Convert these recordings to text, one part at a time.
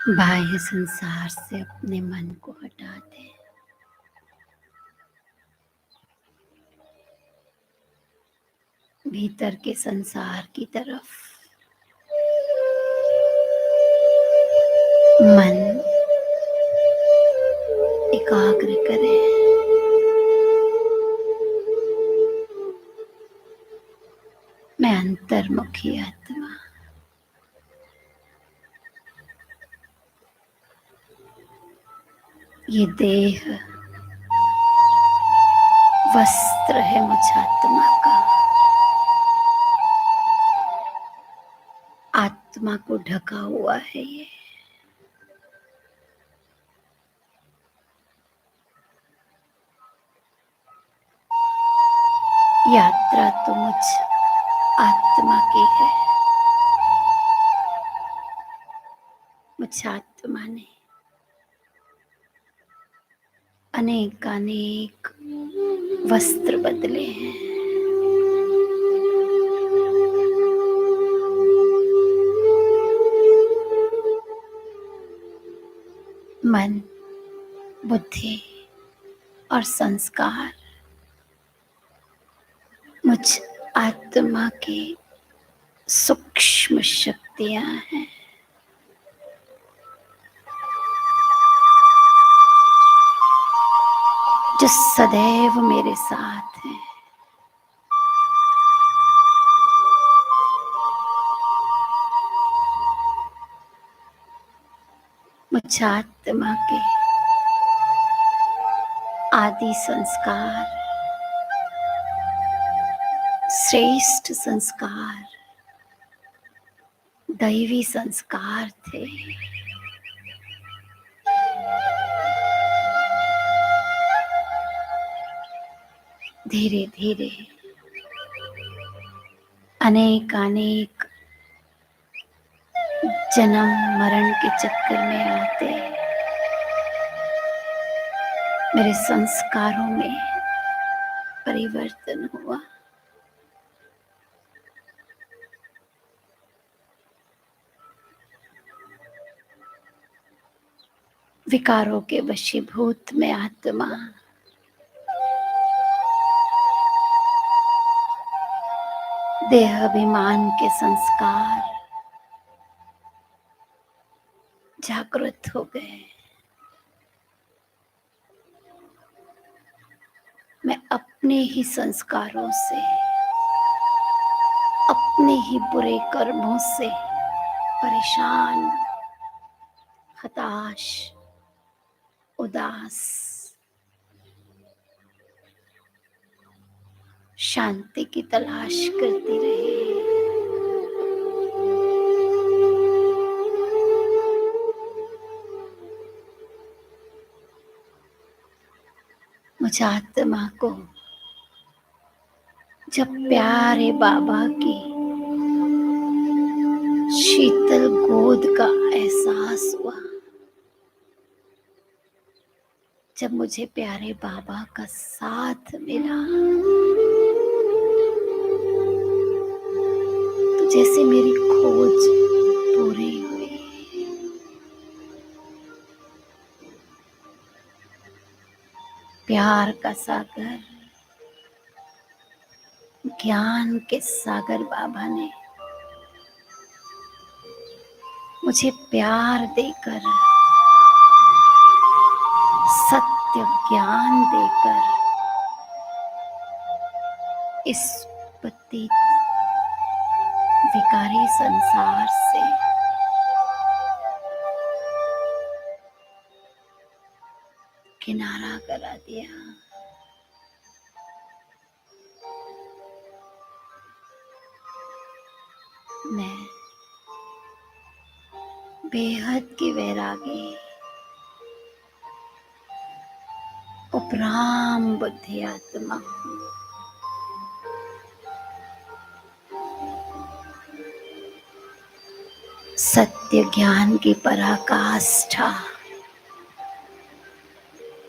बाह्य संसार से अपने मन को हटा दें। भीतर के संसार की तरफ मन एकाग्र करें। मैं अंतर्मुखी आत्मा, ये देह वस्त्र है मुझ आत्मा का। आत्मा को ढका हुआ है ये। यात्रा तो मुझ आत्मा की है। मुझ आत्मा ने अनेक वस्त्र बदले हैं। मन, बुद्धि और संस्कार मुझ आत्मा की सूक्ष्म शक्तियां हैं। जो सदैव मेरे साथ हैं। मुझ आत्मा के आदि संस्कार, श्रेष्ठ संस्कार, दैवी संस्कार थे। धीरे धीरे अनेक जन्म मरण के चक्कर में आते मेरे संस्कारों में परिवर्तन हुआ। विकारों के वशीभूत में आत्मा देह अभिमान के संस्कार जागृत हो गए। मैं अपने ही संस्कारों से, अपने ही बुरे कर्मों से परेशान, हताश, उदास, शांति की तलाश करती रही। मुझ आत्मा को जब प्यारे बाबा की शीतल गोद का एहसास हुआ, जब मुझे प्यारे बाबा का साथ मिला, तो जैसे मेरी खोज पूरी हुई। प्यार का सागर, ज्ञान के सागर बाबा ने मुझे प्यार देकर, सत्य ज्ञान देकर इस पतित विकारी संसार से किनारा करा दिया। मैं बेहद की वैरागी, उपराम बुद्धि आत्मा हूँ। सत्य ज्ञान की पराकाष्ठा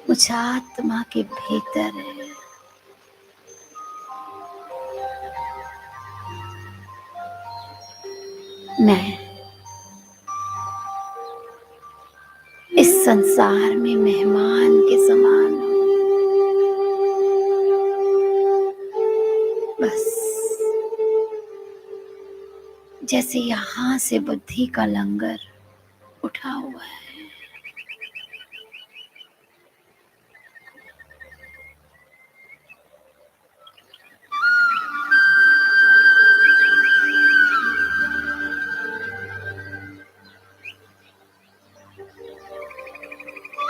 मुझ आत्मा के भीतर है। मैं इस संसार में मेहमान के समान हूँ। बस जैसे यहाँ से बुद्धि का लंगर उठा हुआ है।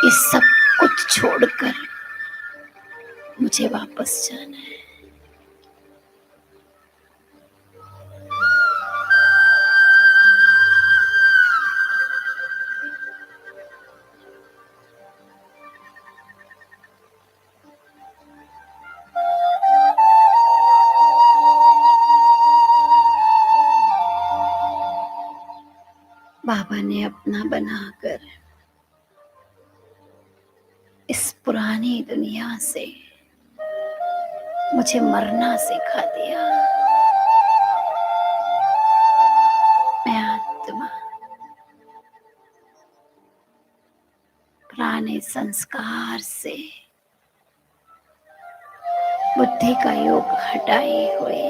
ये सब कुछ छोड़कर मुझे वापस जाना है। बाबा ने अपना बनाकर इस पुरानी दुनिया से मुझे मरना सिखा दिया। मैं आत्मा पुराने संस्कार से बुद्धि का योग हटाए हुए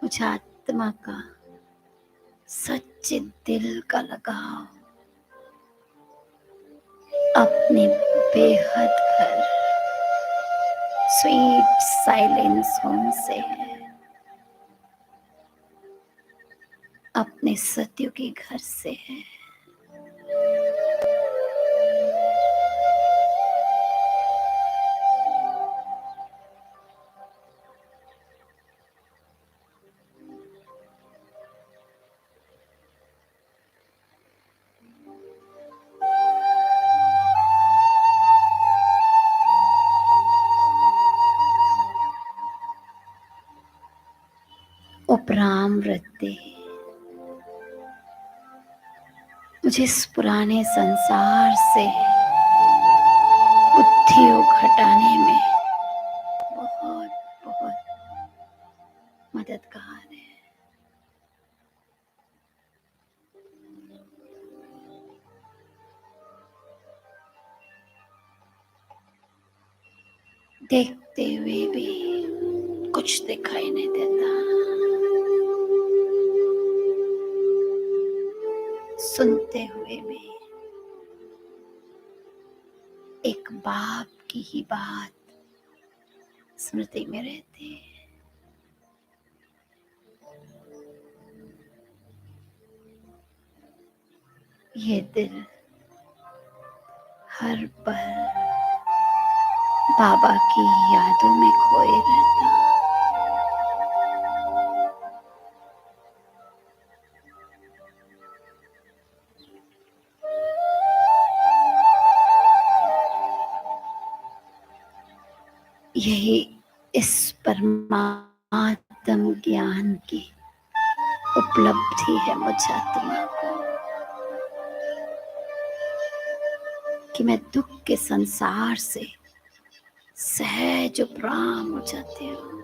मुझे आत्मा का सच्चे दिल का लगाव अपने बेहद घर स्वीट साइलेंस होम से है, अपने सत्युगी घर से है। उपराम वृत्ति मुझे इस पुराने संसार से बुद्धि योग हटाने में बहुत बहुत मददगार है। देखते हुए भी कुछ दिखाई नहीं देता, सुनते हुए भी एक बाप की ही बात स्मृति में रहती है। ये दिल हर पल बाबा की यादों में खोए रहता। यही इस परमात्म ज्ञान की उपलब्धि है मुझ आत्मा को कि मैं दुख के संसार से सहज उपराम हो जाती हूँ।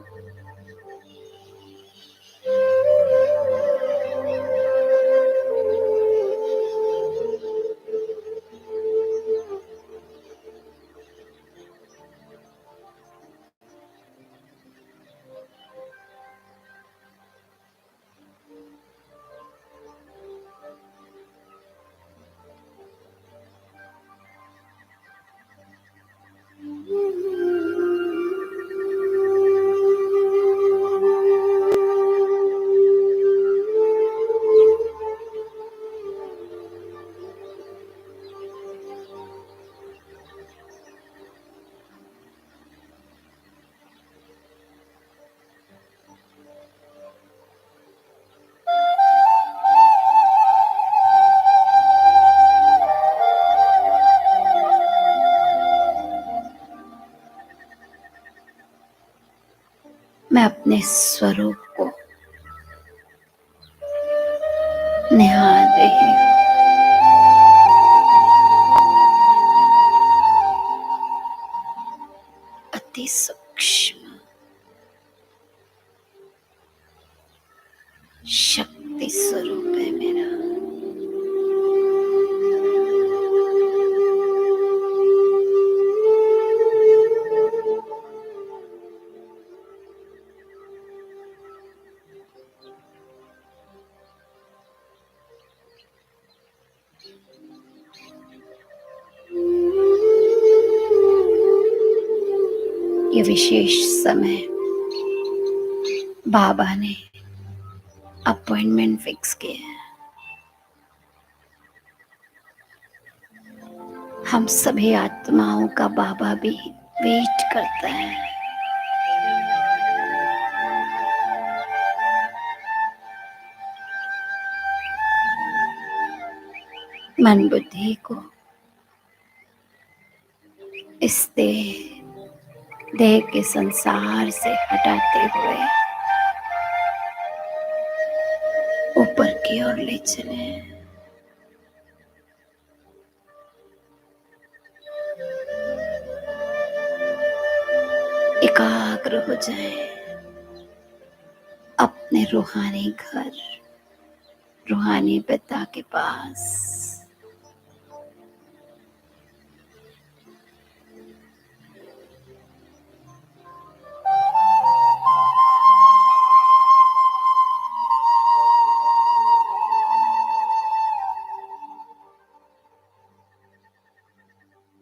मैं अपने स्वरूप को निहार रही हूँ। अति सूक्ष्म शक्ति स्वरूप है मेरा। ये विशेष समय बाबा ने अपॉइंटमेंट फिक्स किया है। हम सभी आत्माओं का बाबा भी वेट करता है। मन बुद्धि को इस देह के संसार से हटाते हुए ऊपर की ओर ले चले। एकाग्र हो जाए अपने रूहानी घर, रूहानी पिता के पास।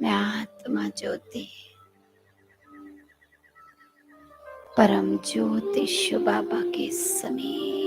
मैं आत्मा ज्योति परम ज्योति शिव बाबा के समीप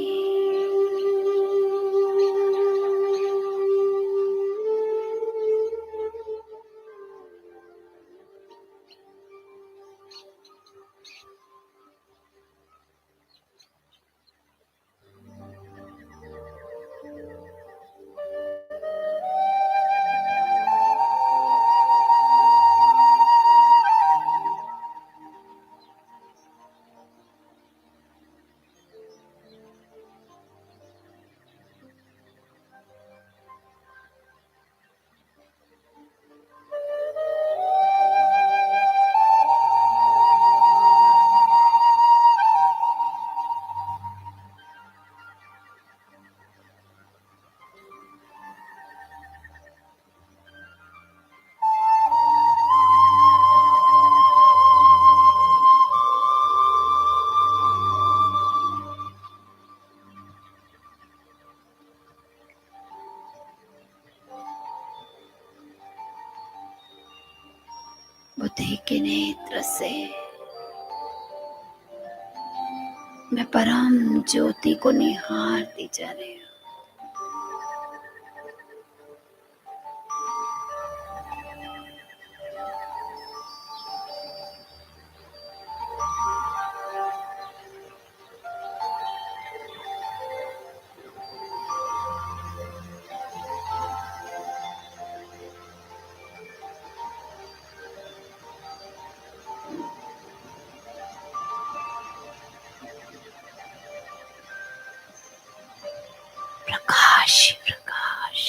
बुद्धि के नेत्र से मैं परम ज्योति को निहारती जा रही हूँ। प्रकाश प्रकाश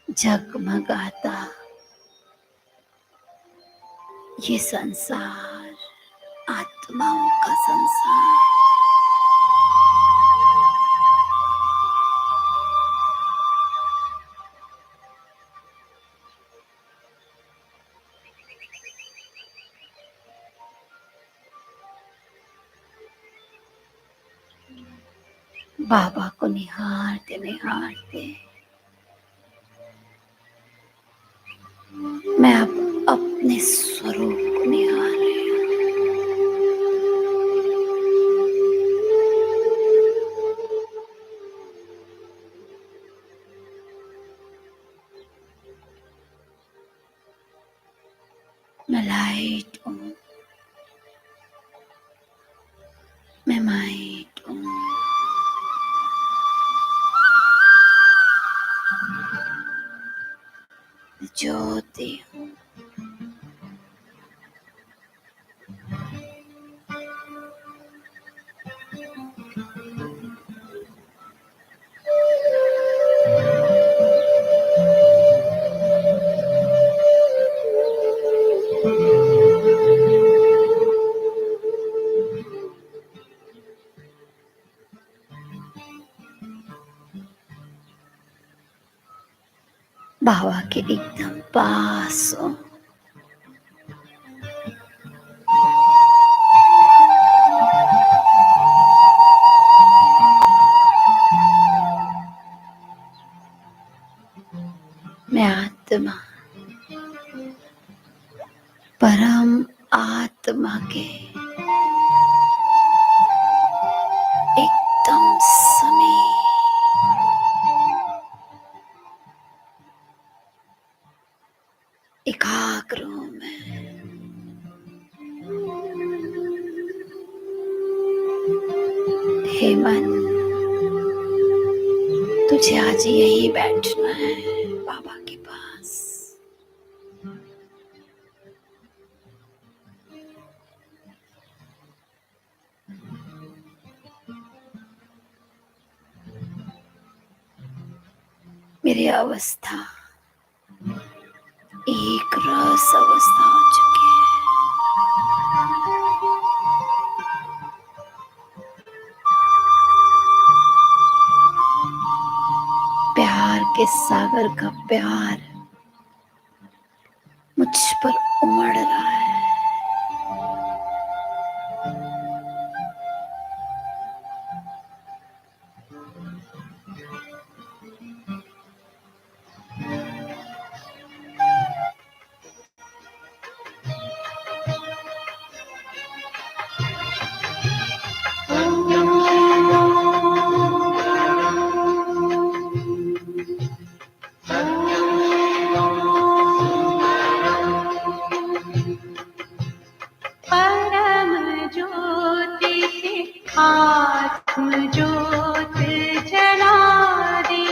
जगमगाता ये संसार आत्माओं का संसार। बाबा को निहारते निहारते मैं अब अपने स्वरूप को निहार रही हूँ। मैं लाइट हूँ, मैं माइट हूँ। मैं ज्योति हूँ। बाबा के एकदम पास हूँ। आत्मा परम आत्मा के एकदम समीप एकाग्र हूं मैं। हे मन, तुझे आज यही बैठना है बाबा के पास। मेरी अवस्था एक रस अवस्था हो चुकी है। प्यार के सागर का प्यार मुझ पर उमड़ रहा है। परम ज्योति से आत्म ज्योत जला दे।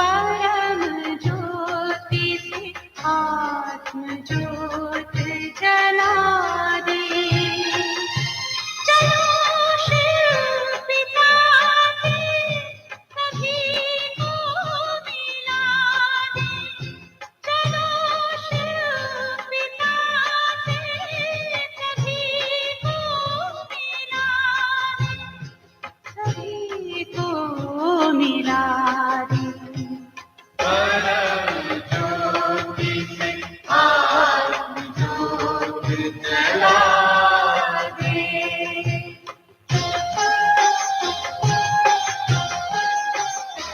परम ज्योति से आत्म ज्योत जला दे। चलो शिव पिता के सभी को मिला दे। चलो शिव पिता के सभी को मिला दे। सभी को मिला दे।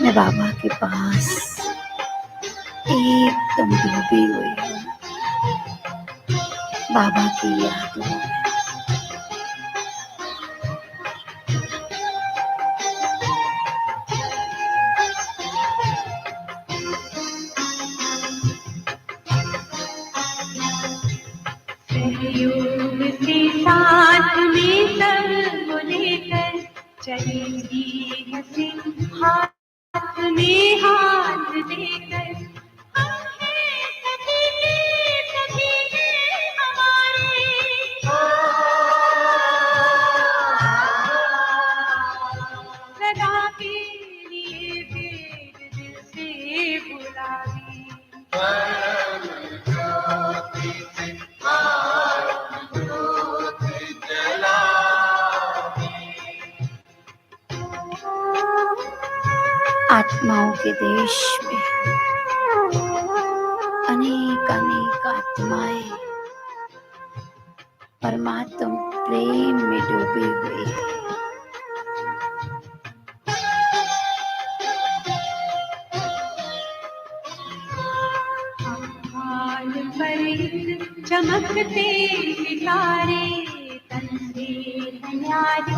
मैं बाबा के पास एकदम डूबी हुई हूँ, बाबा की यादों में। सहयोग से साथ में सब को लेकर चलेंगी हसीन हाथ में हाथ देकर। हम हैं सभी के सभी हैं हमारे। सदा के लिए वेद दिल से बुला दी। आत्माओं के देश में अनेक अनेक आत्माएं परमात्मा प्रेम में डूबी हुई है। हाल पर एक चमकते सितारे तनसे न्यारे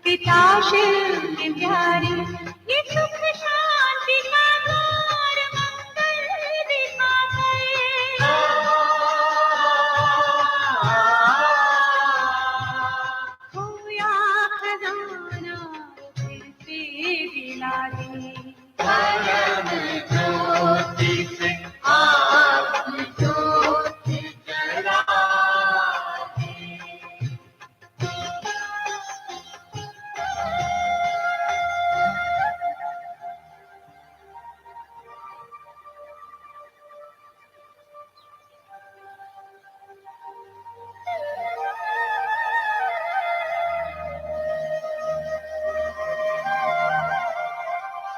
पिता शिव के प्यारे। ये सुख शांति का द्वार मंगल दिखाकर। खोया खजाना फिर से दिला दे।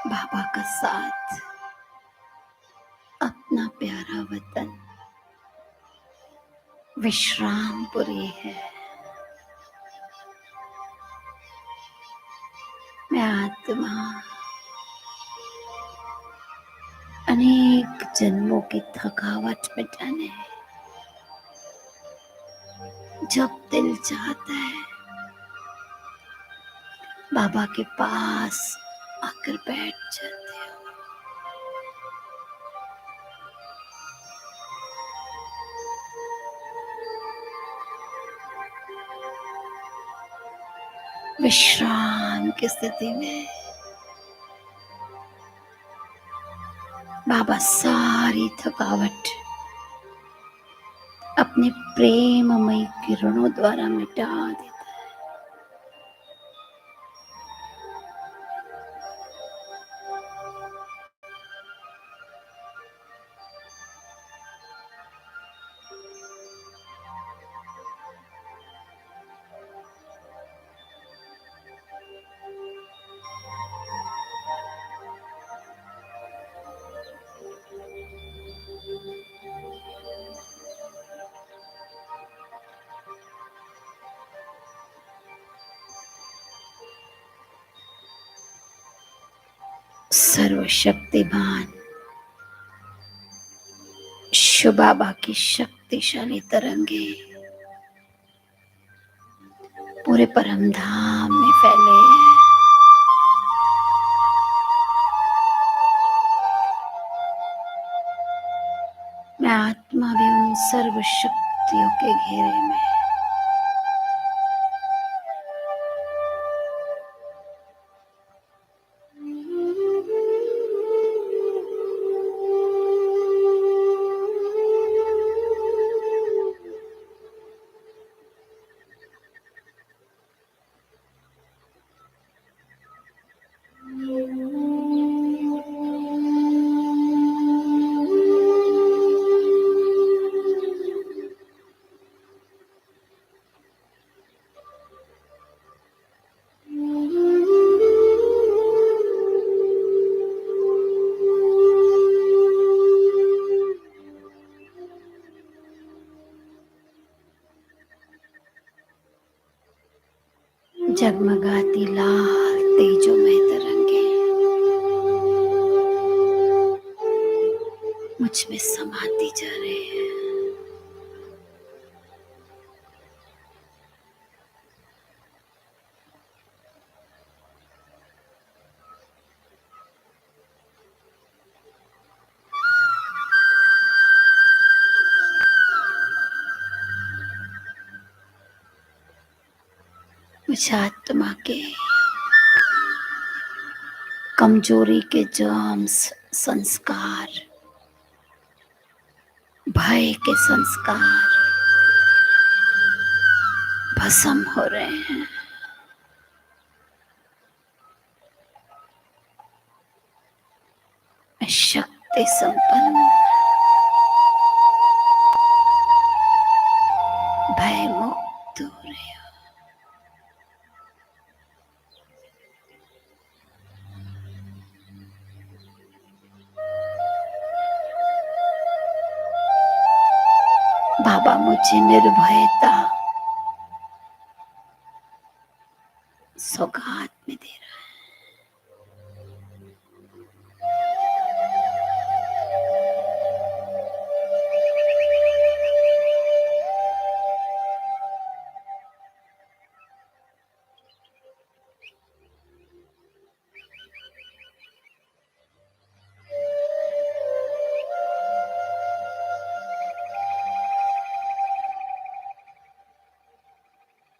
बाबा का साथ, अपना प्यारा वतन विश्रामपुरी है। मैं आत्मा अनेक अनेक जन्मों की थकावट मिटाने जब दिल चाहता है बाबा के पास आकर बैठ जाते हो। विश्राम की स्थिति में बाबा सारी थकावट अपने प्रेममय किरणों द्वारा मिटा देता है। सर्वशक्तिमान शिव बाबा की शक्तिशाली तरंगे पूरे परम धाम में फैले हैं। मैं आत्मा भी उन सर्व शक्तियों के घेरे में जगमगाती लाल तेजोमय तरंगे मुझ में समाती जा रही है। मुझे आत्मा के कमजोरी के जर्म्स, संस्कार, भय के संस्कार भस्म हो रहे हैं। मैं शक्ति संपन्न भय मुक्त हो रही हूँ। बाबा मुझे निर्भयता सौगात में दे रहा है।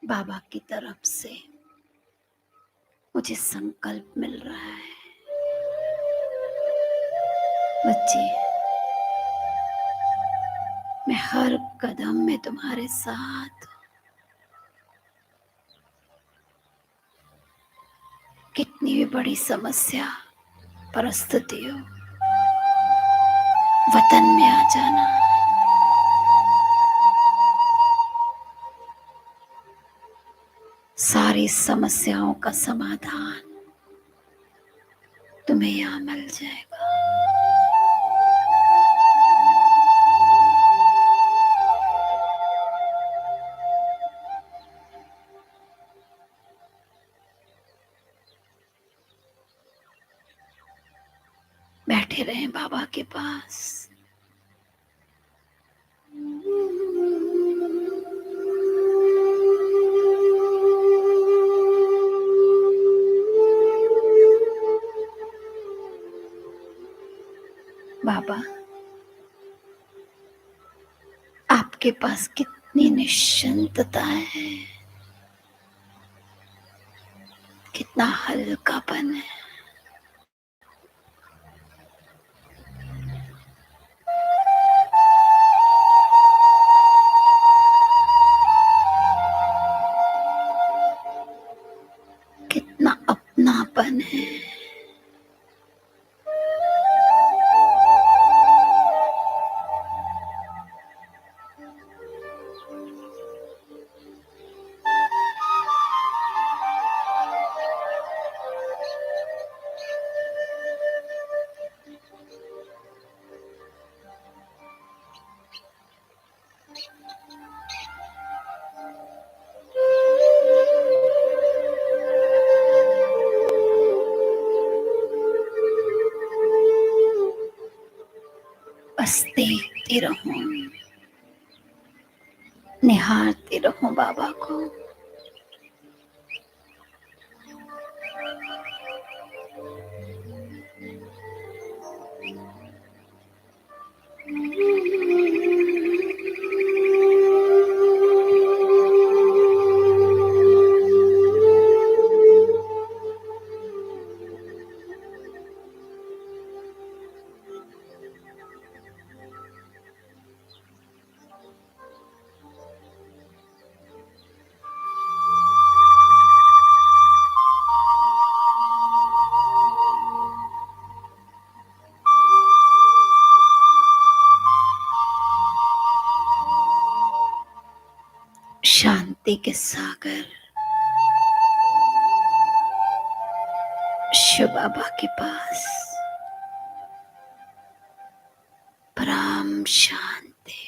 बाबा की तरफ से मुझे संकल्प मिल रहा है, बच्चे मैं हर कदम में तुम्हारे साथ हूं। कितनी भी बड़ी समस्या परिस्थिति हो, वतन में आ जाना। सारी समस्याओं का समाधान तुम्हें यहाँ मिल जाएगा। बैठे रहें बाबा के पास। बाबा, आपके पास कितनी निश्चिंतता है, कितना हल्कापन है। कितना अपनापन है। बस देखती रहूं, निहारती रहूं बाबा को। शांति के सागर शिव बाबा के पास परम शांति,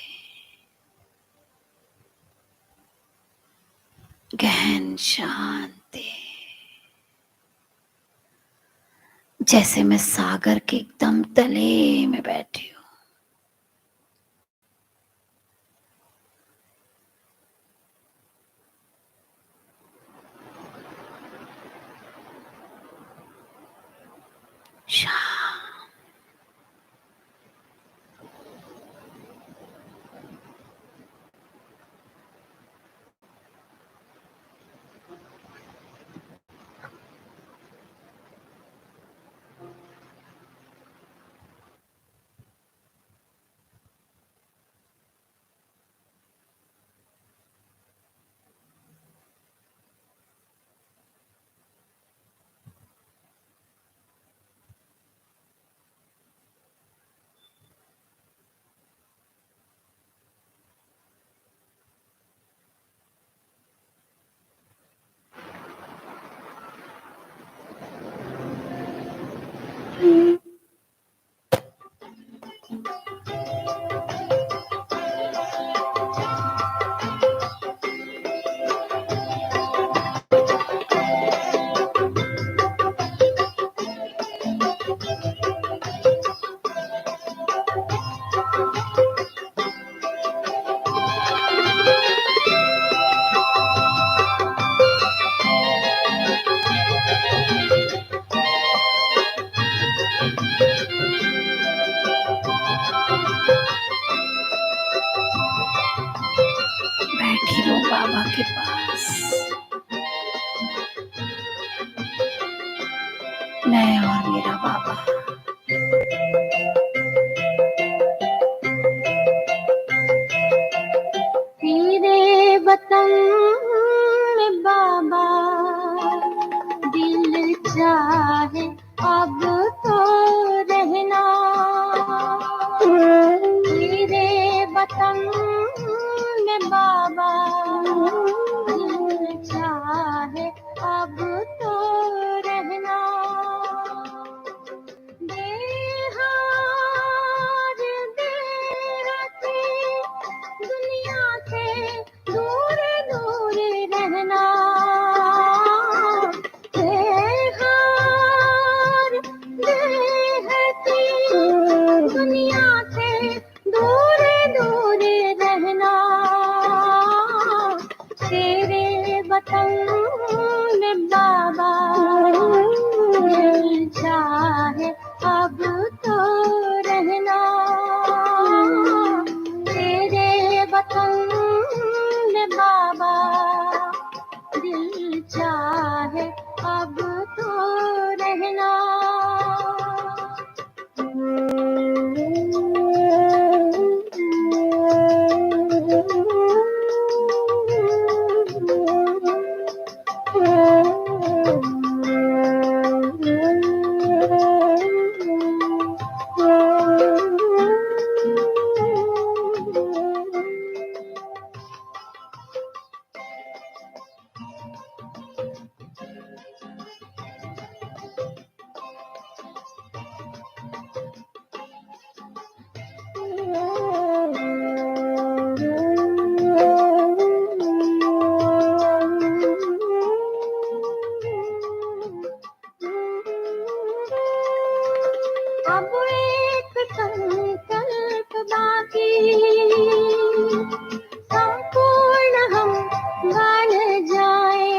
गहन शांति, जैसे मैं सागर के एकदम तले में बैठी हूं। बैठी हूँ बाबा के पास, मैं और मेरा बाबा। तेरे वतन में बाबा दिल चाहे अब तो रहना, तेरे वतन में बाबा दिल चाहे अब तो रहना। बेहार बेरती दुनिया से दूर दूर रहना, बेहार बेरती की संपूर्ण हम बन जाए।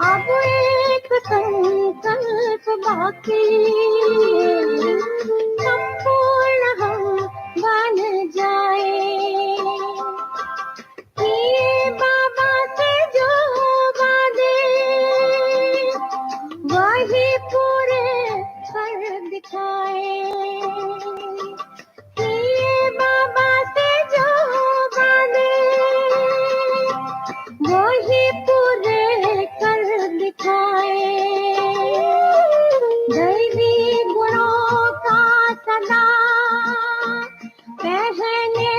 अब एक संकल्प बाकी, संपूर्ण हम बन जाए। ये बाबा से जो वादे वही पूरे कर दिखाए। ये बाबा से जो वादे वही पूरे कर दिखाए। दैवी गुणों का सदा पहने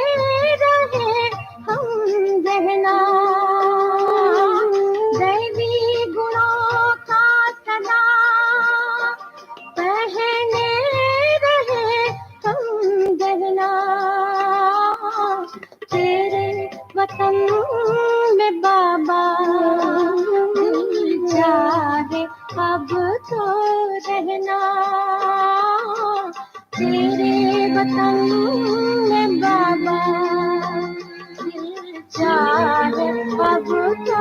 रहे हम गहना। दैवी गुणों का सदा पहने रहे हम गहना। तेरे वतन में बाबा दिल चाहे अब तो रहना। तेरे वतन में बाबा दिल चाहे अब तो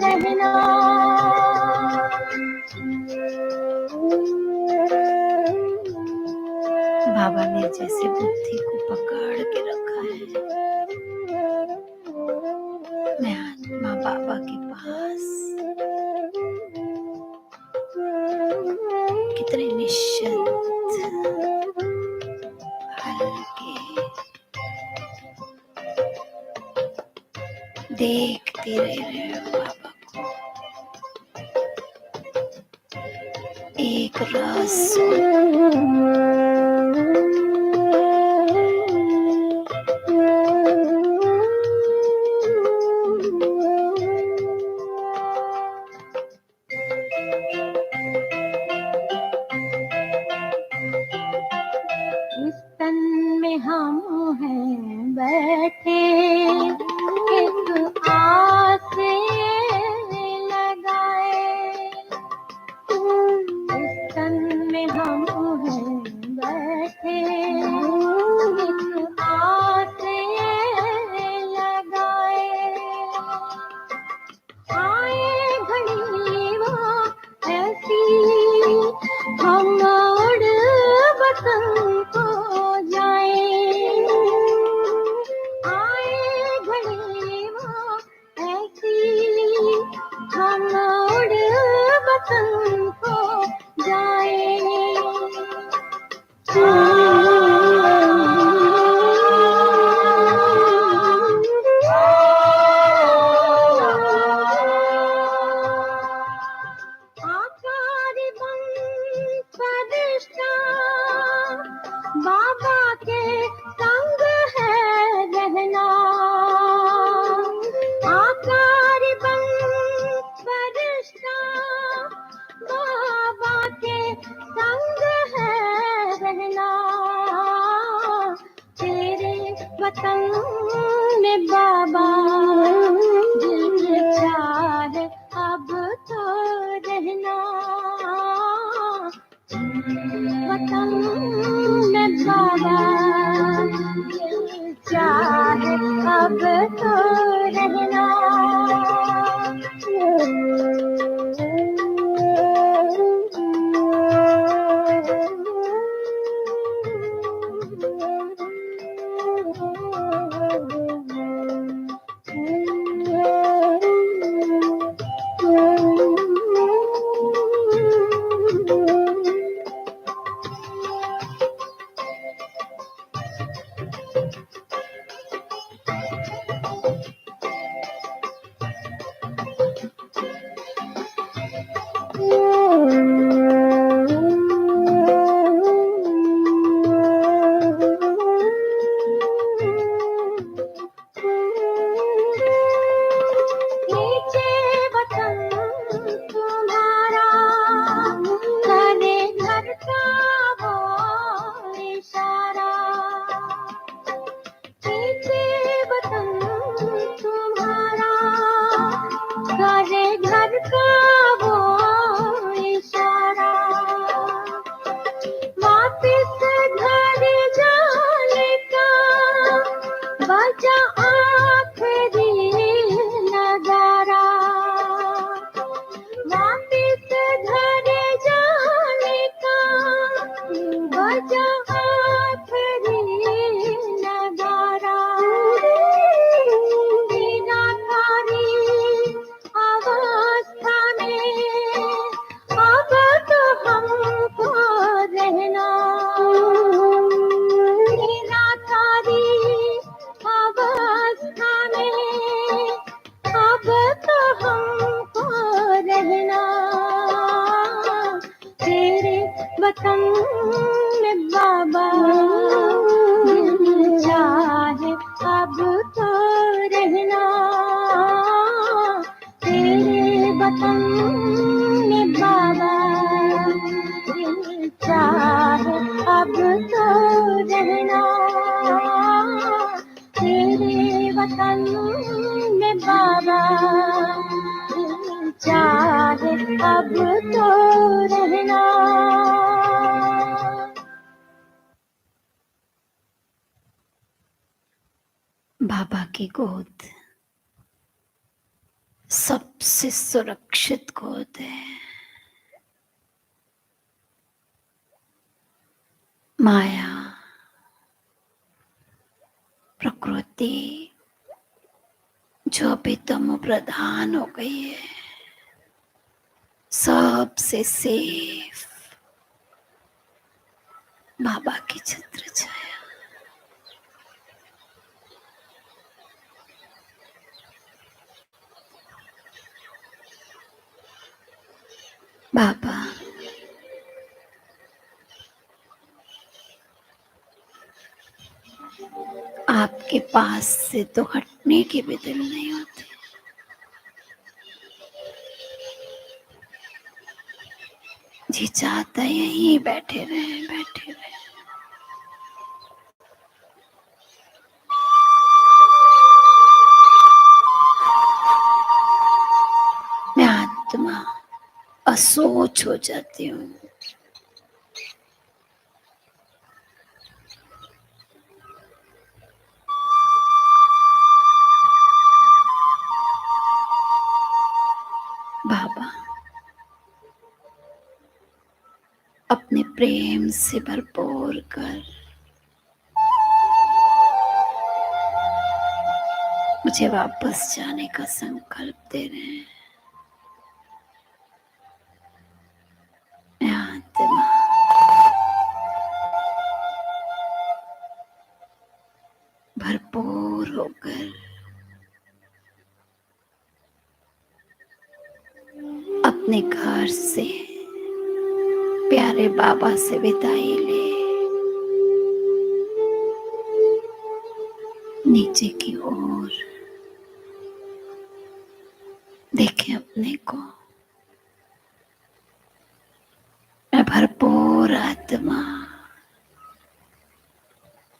रहना। बाबा ने जैसे बुद्धि को पकड़ के रखा है, मैं आत्मा बाबा के पास कितने निश्चिंत, हल्के देखते रह रहे हो बाबा को। एक रस इस तन में हम हैं बैठे, एक आस लगाए। इस तन में हम हैं बैठे, एक आस लगाए। आए घड़ी वो ऐसी हम उड़ वतन को जाए। आए घड़ी वो ऐसी हम उड़ वतन को जाए। आकार बन फरिश्ता बाबा के संग है रहना। आकार बन फरिश्ता बाबा के संग है रहना। तेरे वतन में बाबा दिल चाहे अब तो रहना। वतन में बाबा दिल चाहे अब तो रहना। तन में बाबा, दिल चाहे अब तो रहना। बाबा की गोद सबसे सुरक्षित गोद है। माया, प्रकृति जो अभी तमो प्रधान हो गई है, सबसे सेफ बाबा की छत्र छाया। बाबा आपके पास से तो हटने के भी दिल नहीं होते। जी चाहता है यहीं बैठे रहे, बैठे रहे। मैं आत्मा असोच हो जाती हूँ। बाबा अपने प्रेम से भरपूर कर मुझे वापस जाने का संकल्प दे रहे हैं। मैं आत्मा भरपूर होकर अपने घर से प्यारे बाबा से विदाई ले नीचे की ओर देखें अपने को। मैं भरपूर आत्मा,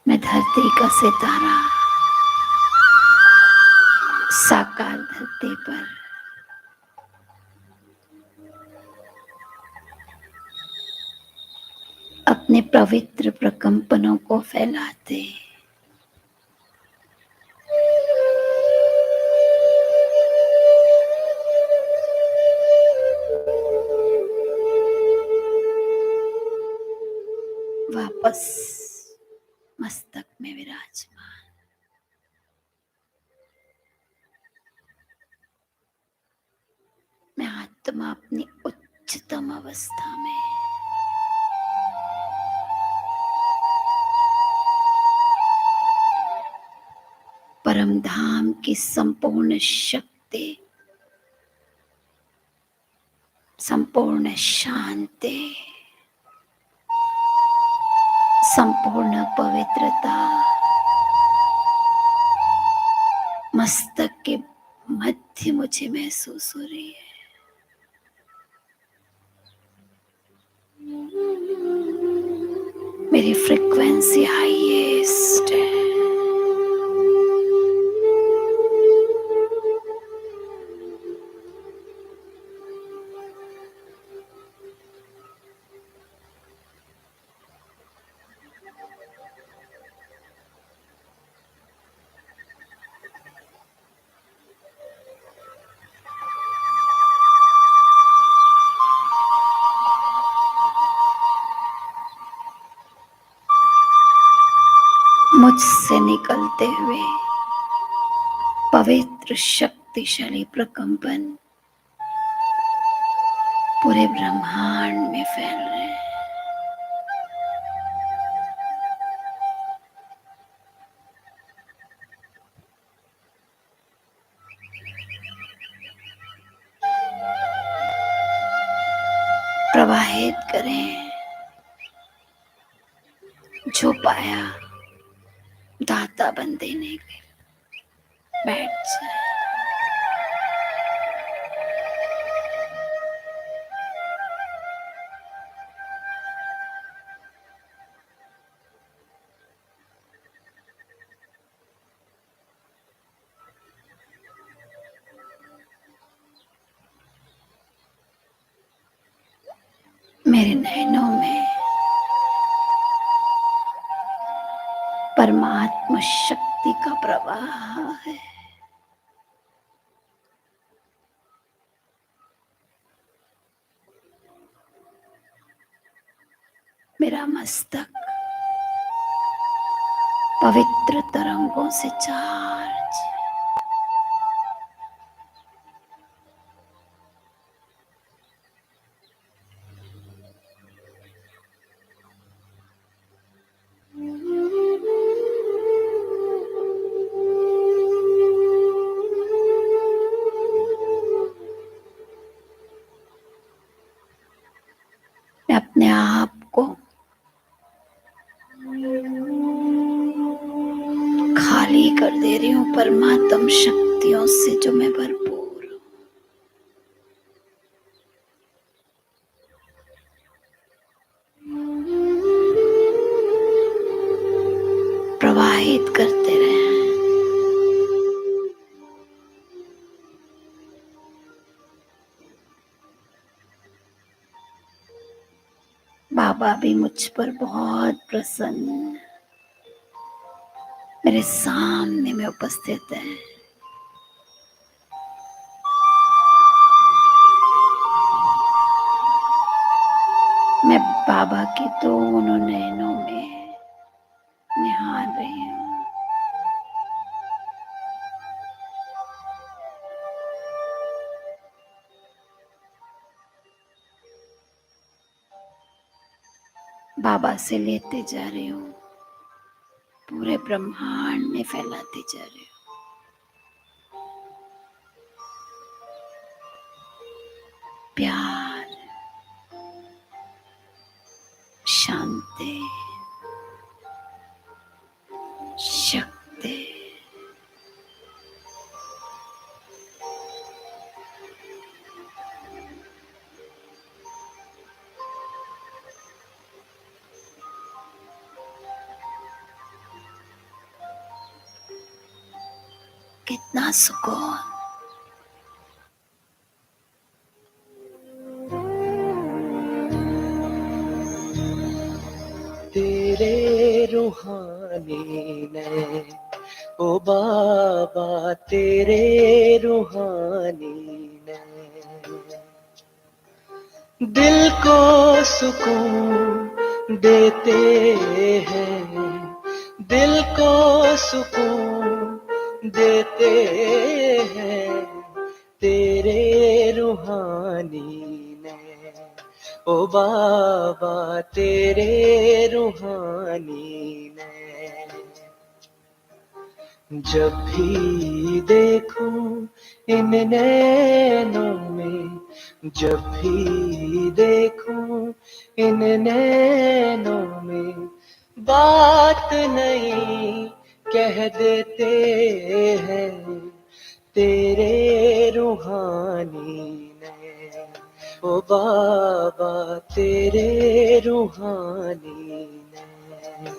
मैं धरती का सितारा, साकार धरती पर अपने पवित्र प्रकंपनों को फैलाते वापस मस्तक में विराजमान। मैं आत्मा अपनी उच्चतम अवस्था में परम धाम की संपूर्ण शक्ति, संपूर्ण शांति, संपूर्ण पवित्रता मस्तक के मध्य मुझे महसूस हो रही है। मेरी फ्रीक्वेंसी हाईएस्ट है। मुझसे निकलते हुए पवित्र शक्तिशाली प्रकंपन पूरे ब्रह्मांड में फैल रहे हैं। प्रवाहित करें। जो पाया दाता बन देने के बैठ जाए। मेरे नैनों में परमात्मा शक्ति का प्रवाह है। मेरा मस्तक पवित्र तरंगों से चार्ज। मैं अपने आप को खाली कर दे रही हूँ परमात्म शक्तियों से जो मैं भरपूर हूँ। प्रवाहित करते रहे। बाबा भी मुझ पर बहुत प्रसन्न, मेरे सामने में उपस्थित है। मैं बाबा के दोनों नैनों में निहार रही हूँ। बाबा से लेते जा रही हूँ, पूरे ब्रह्मांड में फैलाते जा रही हूँ। प्यार, शांति, शक्ति। कितना सुकून। तेरे रूहानी नैन ओ बाबा, तेरे रूहानी नैन दिल को सुकून देते हैं, दिल को सुकून देते हैं। तेरे रूहानी नैन ओ बाबा, तेरे रूहानी नैन जब भी देखूं इन नैनों में, जब भी देखूं इन नैनों में, बात नहीं कह देते हैं तेरे रूहानी नैन ओ बाबा, तेरे रूहानी नैन।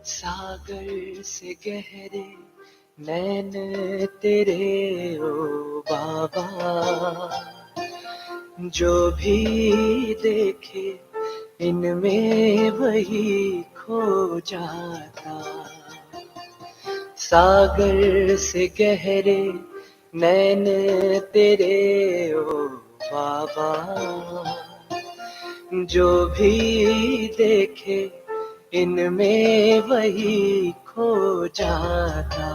सागर से गहरे नैन तेरे ओ बाबा, जो भी देखे इनमें वही खो जाता। सागर से गहरे नैन तेरे ओ बाबा, जो भी देखे इनमें वही खो जाता।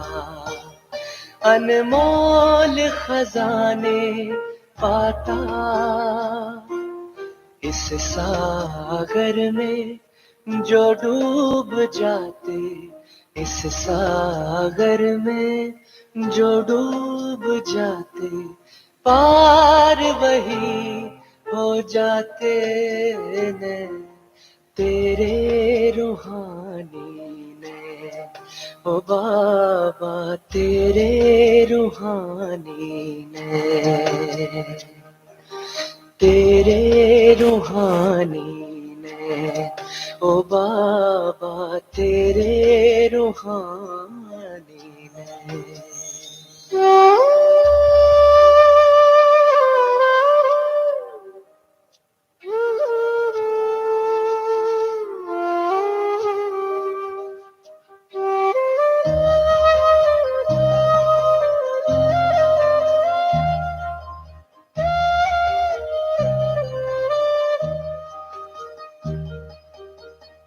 अनमोल खजाने पाता इस सागर में जो डूब जाते, इस सागर में जो डूब जाते, पार वही हो जाते ने तेरे रूहानी ने ओ बाबा तेरे रूहानी ने, तेरे रूहानी ने, ओ बाबा तेरे रूहानी ने।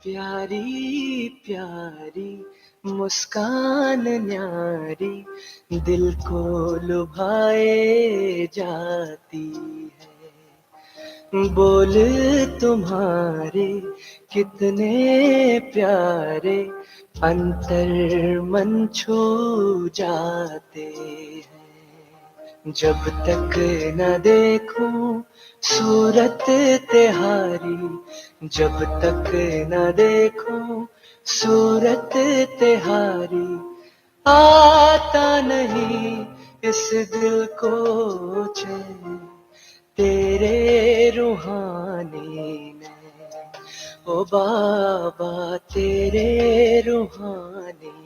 प्यारी प्यारी मुस्कान न्यारी दिल को लुभाए जाती है, बोल तुम्हारे कितने प्यारे अंतर मन छू जाते हैं। जब तक न देखूं सूरत तिहारी, जब तक न देखूं सूरत तिहारी, आता नहीं इस दिल को चैन तेरे रूहानी ने, ओ बाबा तेरे रूहानी ने।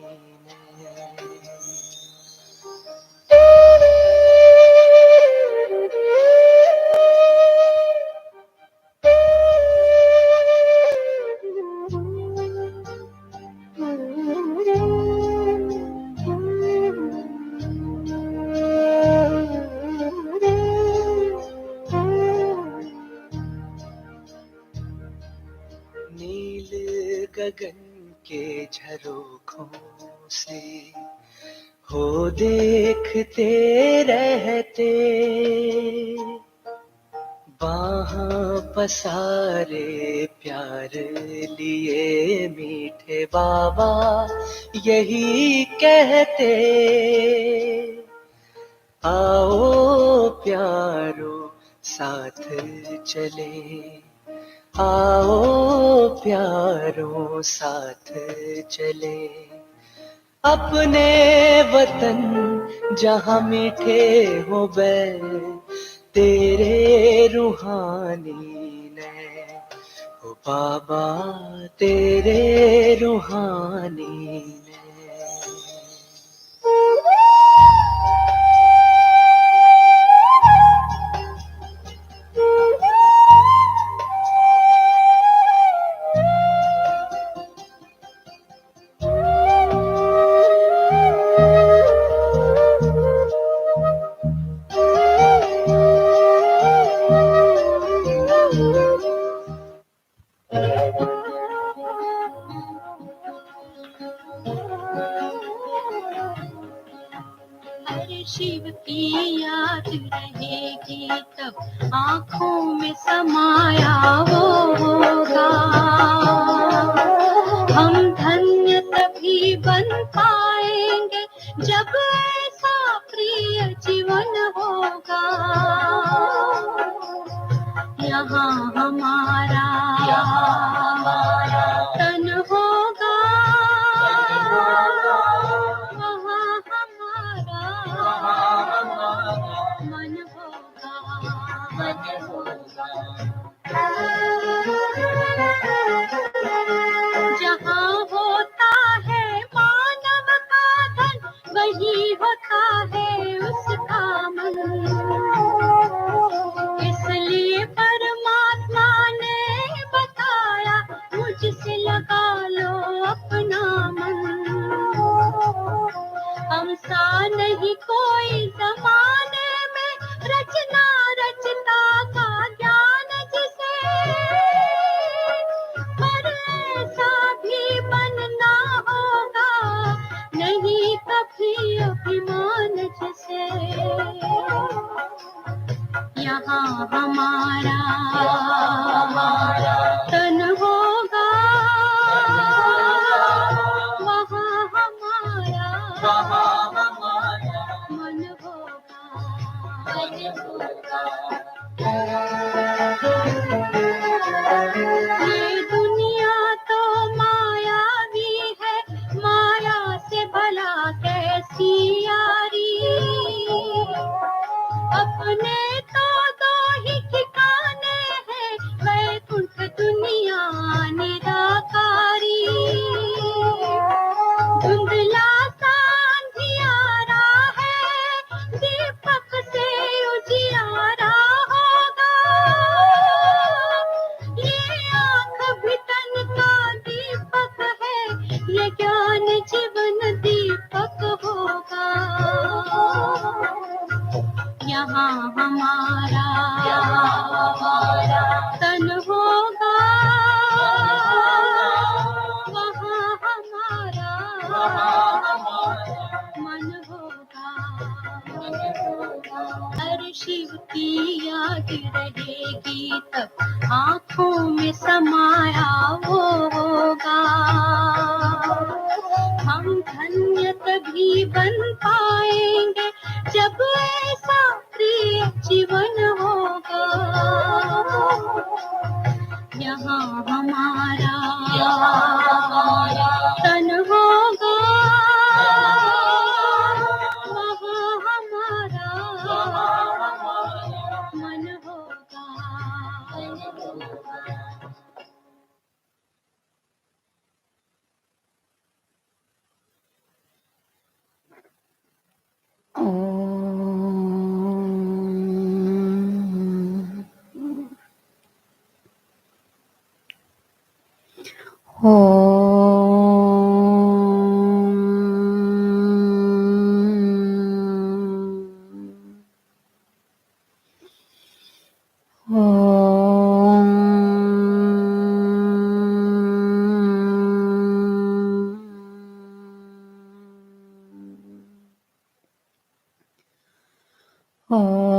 नील गगन के झरोखों से हो देखते रहते, बाहां पसारे प्यार लिए मीठे बाबा यही कहते, आओ प्यारो साथ चले, आओ प्यारो साथ चले, अपने वतन जहाँ मीठे हो बैर तेरे रूहानी ने, ओ बाबा तेरे रूहानी ने। हर शिव की याद रहेगी तब आँखों में समाया वो होगा, हम धन्य तभी बन पाएंगे जब ऐसा प्रिय जीवन होगा। यहाँ हमारा तन होगा, वहाँ हमारा मन होगा। जहाँ होता है मानव का धन, वही होता है उसका मन। इसलिए परमात्मा ने बताया, मुझसे लगा लो अपना मन। हम सा नहीं कोई जमाने में, रचना रचता का ज्ञान जिसे, पर ऐसा भी बनना होगा नहीं कभी अभिमान जिसे। यहाँ हमारा तन होगा, वहाँ हमारा मन होगा। ये दुनिया तो मायावी है, माया से अपने तो दो ही ठिकाने हैं, वैकुंठ दुनिया निराकारी। धुंधला सा अंधियारा है, दीपक से उजियारा होगा। ये आँख भी तन का दीपक है, ये ज्ञान जीवन दीपक होगा। यहाँ हमारा तन होगा, वहाँ हमारा मन होगा। हर शिव की याद रहेगी तब आँखों में समाया वो होगा। हम धन्य तभी बन पाएंगे जब ऐसा प्रिय जीवन होगा। यहाँ हमारा तन होगा, वहाँ हमारा मन होगा। Oh